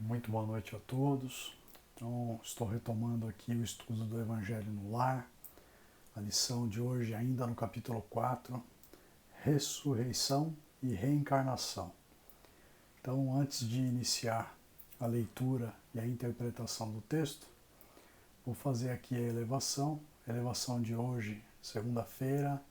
Muito boa noite a todos. Então, estou retomando aqui o estudo do Evangelho no Lar. A lição de hoje, ainda no capítulo 4, Ressurreição e Reencarnação. Então, antes de iniciar a leitura e a interpretação do texto, vou fazer aqui a elevação. A elevação de hoje, segunda-feira,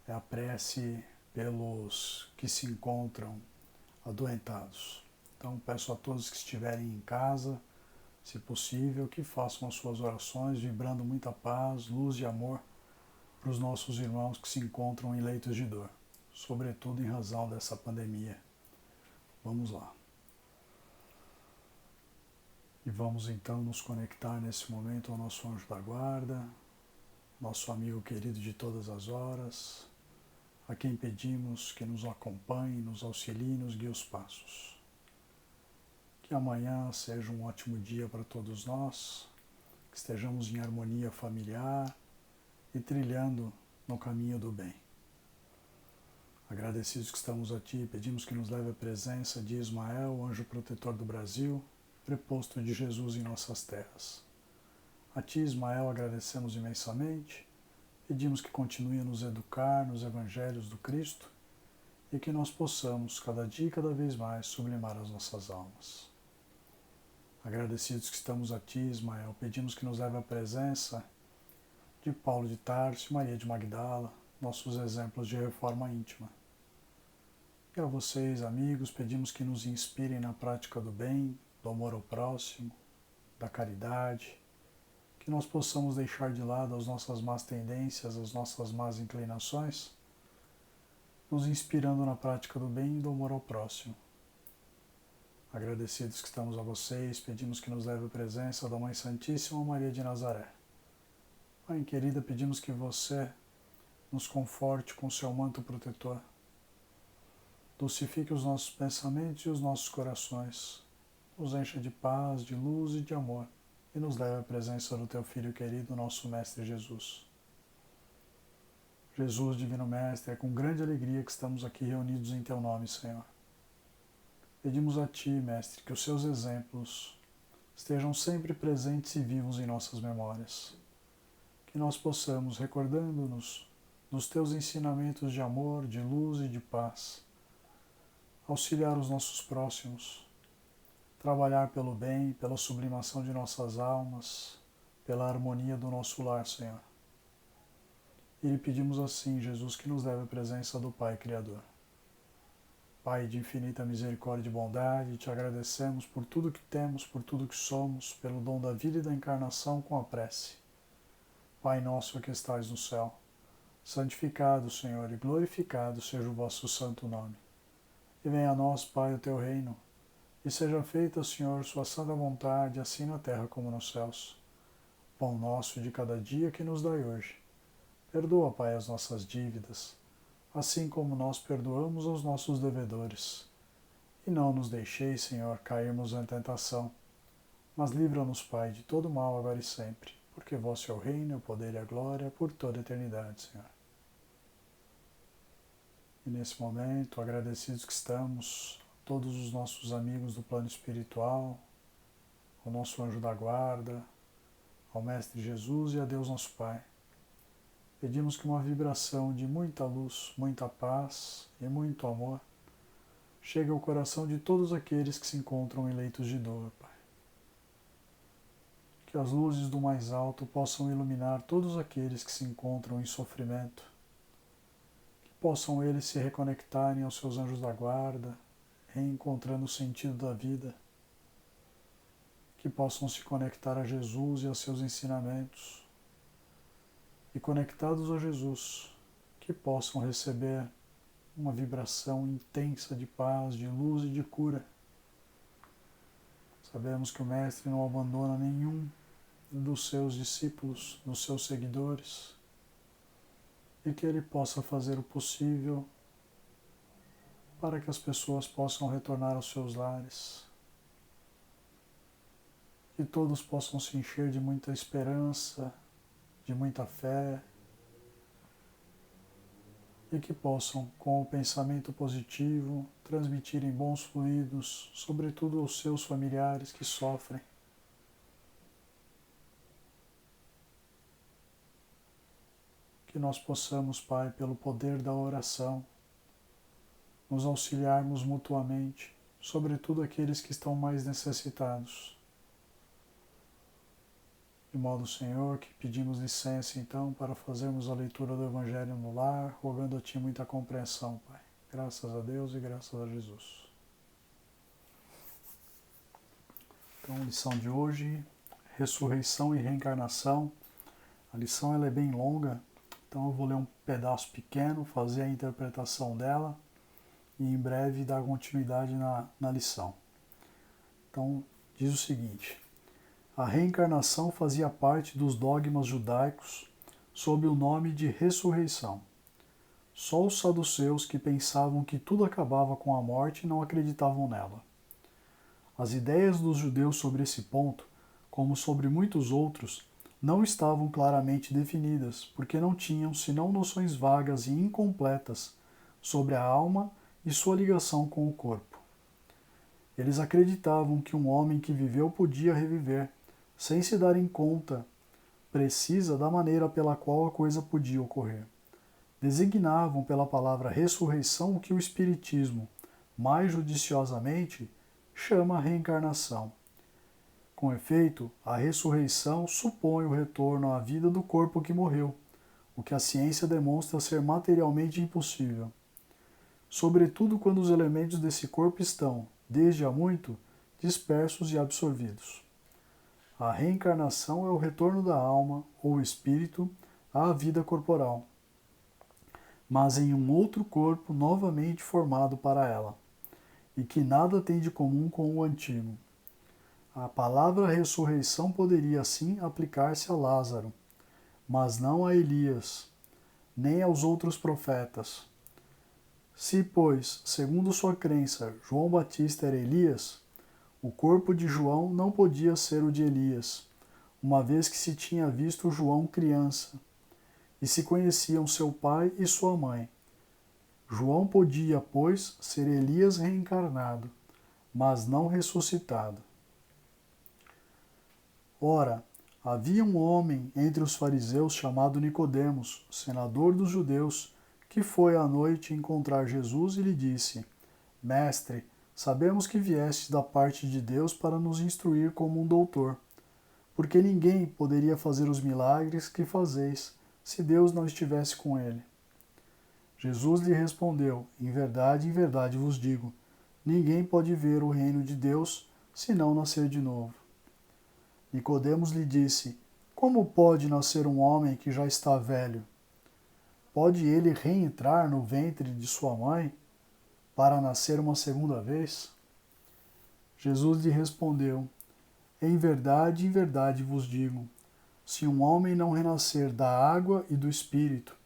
é a prece pelos que se encontram adoentados. Então, peço a todos que estiverem em casa, se possível, que façam as suas orações, vibrando muita paz, luz e amor para os nossos irmãos que se encontram em leitos de dor, sobretudo em razão dessa pandemia. Vamos lá. E vamos então nos conectar nesse momento ao nosso anjo da guarda, nosso amigo querido de todas as horas, a quem pedimos que nos acompanhe, nos auxilie e nos guie os passos. Que amanhã seja um ótimo dia para todos nós, que estejamos em harmonia familiar e trilhando no caminho do bem. Agradecidos que estamos aqui, pedimos que nos leve a presença de Ismael, anjo protetor do Brasil, preposto de Jesus em nossas terras. A ti, Ismael, agradecemos imensamente, pedimos que continue a nos educar nos evangelhos do Cristo e que nós possamos, cada dia e cada vez mais, sublimar as nossas almas. Agradecidos que estamos a ti, Ismael, pedimos que nos leve à presença de Paulo de Tarso e Maria de Magdala, nossos exemplos de reforma íntima. E a vocês, amigos, pedimos que nos inspirem na prática do bem, do amor ao próximo, da caridade, que nós possamos deixar de lado as nossas más tendências, as nossas más inclinações, nos inspirando na prática do bem e do amor ao próximo. Agradecidos que estamos a vocês, pedimos que nos leve a presença da Mãe Santíssima Maria de Nazaré. Mãe querida, pedimos que você nos conforte com seu manto protetor. Dulcifique os nossos pensamentos e os nossos corações. Nos encha de paz, de luz e de amor. E nos leve à presença do teu Filho querido, nosso Mestre Jesus. Jesus, Divino Mestre, é com grande alegria que estamos aqui reunidos em teu nome, Senhor. Pedimos a ti, Mestre, que os seus exemplos estejam sempre presentes e vivos em nossas memórias. Que nós possamos, recordando-nos dos teus ensinamentos de amor, de luz e de paz, auxiliar os nossos próximos, trabalhar pelo bem, pela sublimação de nossas almas, pela harmonia do nosso lar, Senhor. E lhe pedimos assim, Jesus, que nos leve à presença do Pai Criador. Pai de infinita misericórdia e bondade, te agradecemos por tudo que temos, por tudo que somos, pelo dom da vida e da encarnação com a prece. Pai nosso que estais no céu, santificado, Senhor, e glorificado seja o vosso santo nome. E venha a nós, Pai, o teu reino, e seja feita, Senhor, sua santa vontade, assim na terra como nos céus. Pão nosso de cada dia que nos dai hoje. Perdoa, Pai, as nossas dívidas, assim como nós perdoamos aos nossos devedores. E não nos deixeis, Senhor, cairmos em tentação, mas livra-nos, Pai, de todo mal agora e sempre, porque vosso é o reino, o poder e a glória, por toda a eternidade, Senhor. E nesse momento, agradecidos que estamos, a todos os nossos amigos do plano espiritual, ao nosso anjo da guarda, ao Mestre Jesus e a Deus nosso Pai, pedimos que uma vibração de muita luz, muita paz e muito amor chegue ao coração de todos aqueles que se encontram em leitos de dor, Pai. Que as luzes do mais alto possam iluminar todos aqueles que se encontram em sofrimento, que possam eles se reconectarem aos seus anjos da guarda, reencontrando o sentido da vida, que possam se conectar a Jesus e aos seus ensinamentos, e conectados a Jesus, que possam receber uma vibração intensa de paz, de luz e de cura. Sabemos que o Mestre não abandona nenhum dos seus discípulos, dos seus seguidores, e que Ele possa fazer o possível para que as pessoas possam retornar aos seus lares, que todos possam se encher de muita esperança, de muita fé, e que possam, com o pensamento positivo, transmitirem bons fluidos, sobretudo aos seus familiares que sofrem. Que nós possamos, Pai, pelo poder da oração, nos auxiliarmos mutuamente, sobretudo aqueles que estão mais necessitados. De modo, Senhor, que pedimos licença, então, para fazermos a leitura do Evangelho no lar, rogando a Ti muita compreensão, Pai. Graças a Deus e graças a Jesus. Então, lição de hoje, ressurreição e reencarnação. A lição ela é bem longa, então eu vou ler um pedaço pequeno, fazer a interpretação dela e em breve dar continuidade na lição. Então, diz o seguinte: a reencarnação fazia parte dos dogmas judaicos sob o nome de ressurreição. Só os saduceus, que pensavam que tudo acabava com a morte, não acreditavam nela. As ideias dos judeus sobre esse ponto, como sobre muitos outros, não estavam claramente definidas, porque não tinham senão noções vagas e incompletas sobre a alma e sua ligação com o corpo. Eles acreditavam que um homem que viveu podia reviver, sem se darem conta precisa da maneira pela qual a coisa podia ocorrer. Designavam pela palavra ressurreição o que o Espiritismo, mais judiciosamente, chama reencarnação. Com efeito, a ressurreição supõe o retorno à vida do corpo que morreu, o que a ciência demonstra ser materialmente impossível. Sobretudo quando os elementos desse corpo estão, desde há muito, dispersos e absorvidos. A reencarnação é o retorno da alma, ou espírito, à vida corporal, mas em um outro corpo novamente formado para ela, e que nada tem de comum com o antigo. A palavra ressurreição poderia, assim, aplicar-se a Lázaro, mas não a Elias, nem aos outros profetas. Se, pois, segundo sua crença, João Batista era Elias, o corpo de João não podia ser o de Elias, uma vez que se tinha visto João criança, e se conheciam seu pai e sua mãe. João podia, pois, ser Elias reencarnado, mas não ressuscitado. Ora, havia um homem entre os fariseus chamado Nicodemos, senador dos judeus, que foi à noite encontrar Jesus e lhe disse: Mestre, sabemos que viestes da parte de Deus para nos instruir como um doutor, porque ninguém poderia fazer os milagres que fazeis se Deus não estivesse com ele. Jesus lhe respondeu: em verdade vos digo, ninguém pode ver o reino de Deus se não nascer de novo. Nicodemos lhe disse: como pode nascer um homem que já está velho? Pode ele reentrar no ventre de sua mãe para nascer uma segunda vez? Jesus lhe respondeu: em verdade vos digo, se um homem não renascer da água e do Espírito,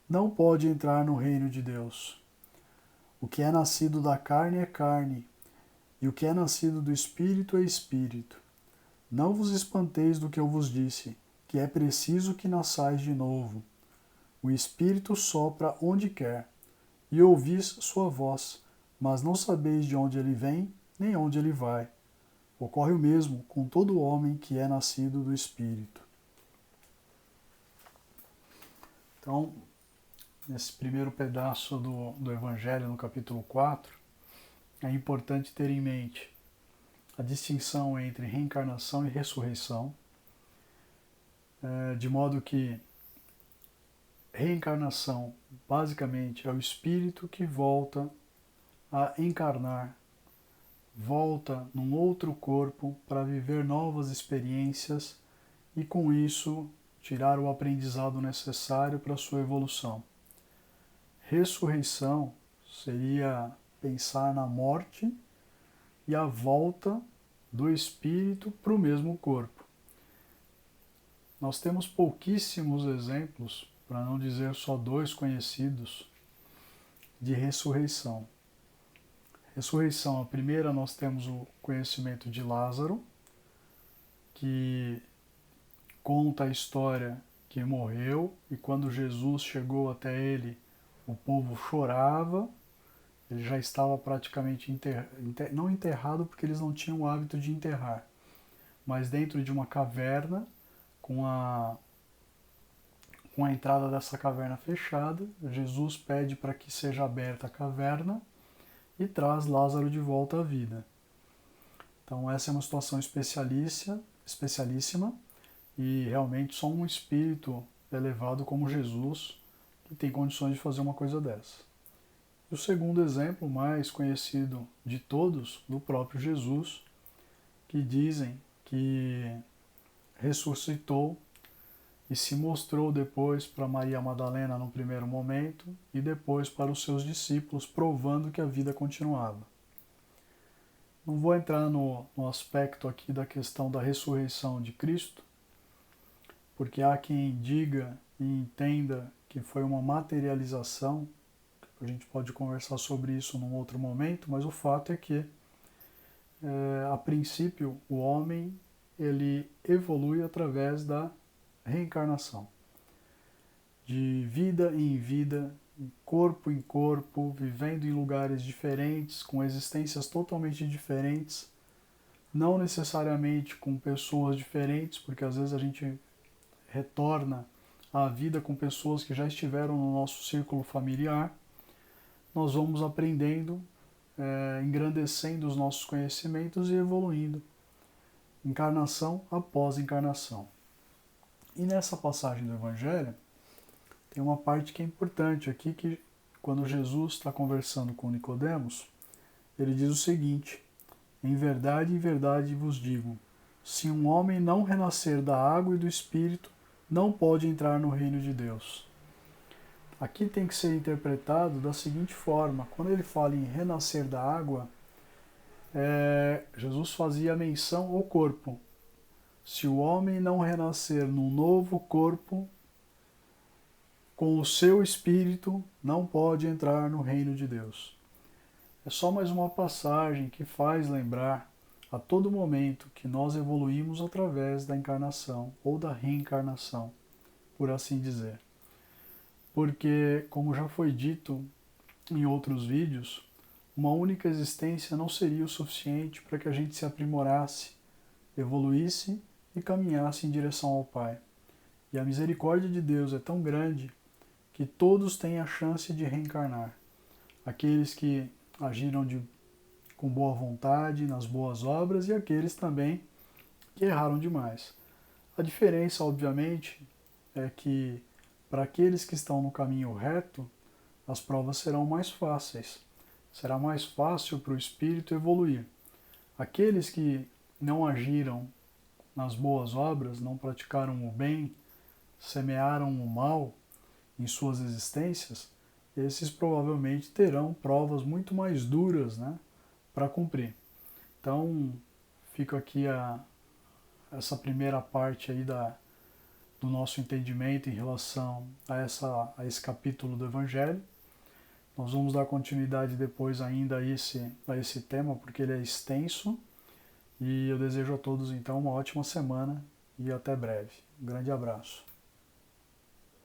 não pode entrar no reino de Deus. O que é nascido da carne é carne, e o que é nascido do Espírito é Espírito. Não vos espanteis do que eu vos disse, que é preciso que nasçais de novo. O Espírito sopra onde quer, e ouvis sua voz, mas não sabeis de onde ele vem, nem onde ele vai. Ocorre o mesmo com todo homem que é nascido do Espírito. Então, nesse primeiro pedaço do Evangelho, no capítulo 4, é importante ter em mente a distinção entre reencarnação e ressurreição, de modo que reencarnação, basicamente, é o espírito que volta a encarnar, volta num outro corpo para viver novas experiências e, com isso, tirar o aprendizado necessário para a sua evolução. Ressurreição seria pensar na morte e a volta do espírito para o mesmo corpo. Nós temos pouquíssimos exemplos, para não dizer só 2 conhecidos, de ressurreição. Ressurreição, a primeira nós temos o conhecimento de Lázaro, que conta a história que morreu e quando Jesus chegou até ele, O povo chorava, ele já estava praticamente não enterrado porque eles não tinham o hábito de enterrar, mas dentro de uma caverna, com a entrada dessa caverna fechada, Jesus pede para que seja aberta a caverna e traz Lázaro de volta à vida. Então essa é uma situação especialíssima e realmente só um espírito elevado como Jesus que tem condições de fazer uma coisa dessa. E o segundo exemplo, mais conhecido de todos, do próprio Jesus, que dizem que ressuscitou e se mostrou depois para Maria Madalena no primeiro momento e depois para os seus discípulos, provando que a vida continuava. Não vou entrar no aspecto aqui da questão da ressurreição de Cristo, porque há quem diga e entenda que foi uma materialização. A gente pode conversar sobre isso num outro momento, mas o fato é que, a princípio, o homem ele evolui através da reencarnação. De vida em vida, corpo em corpo, vivendo em lugares diferentes, com existências totalmente diferentes, não necessariamente com pessoas diferentes, porque às vezes a gente retorna à vida com pessoas que já estiveram no nosso círculo familiar. Nós vamos aprendendo, engrandecendo os nossos conhecimentos e evoluindo, encarnação após encarnação. E nessa passagem do Evangelho, tem uma parte que é importante aqui, que quando Jesus está conversando com Nicodemos, ele diz o seguinte: em verdade vos digo, se um homem não renascer da água e do Espírito, não pode entrar no reino de Deus. Aqui tem que ser interpretado da seguinte forma: quando ele fala em renascer da água, Jesus fazia menção ao corpo. Se o homem não renascer num novo corpo, com o seu espírito, não pode entrar no reino de Deus. É só mais uma passagem que faz lembrar a todo momento que nós evoluímos através da encarnação ou da reencarnação, por assim dizer. Porque, como já foi dito em outros vídeos, uma única existência não seria o suficiente para que a gente se aprimorasse, evoluísse e caminhasse em direção ao Pai. E a misericórdia de Deus é tão grande que todos têm a chance de reencarnar. Aqueles que agiram com boa vontade, nas boas obras, e aqueles também que erraram demais. A diferença, obviamente, é que para aqueles que estão no caminho reto, as provas serão mais fáceis. Será mais fácil para o espírito evoluir. Aqueles que não agiram nas boas obras, não praticaram o bem, semearam o mal em suas existências, esses provavelmente terão provas muito mais duras, né, para cumprir. Então, fica aqui essa primeira parte aí do nosso entendimento em relação a esse capítulo do Evangelho. Nós vamos dar continuidade depois ainda a esse tema, porque ele é extenso, e eu desejo a todos então uma ótima semana e até breve. Um grande abraço.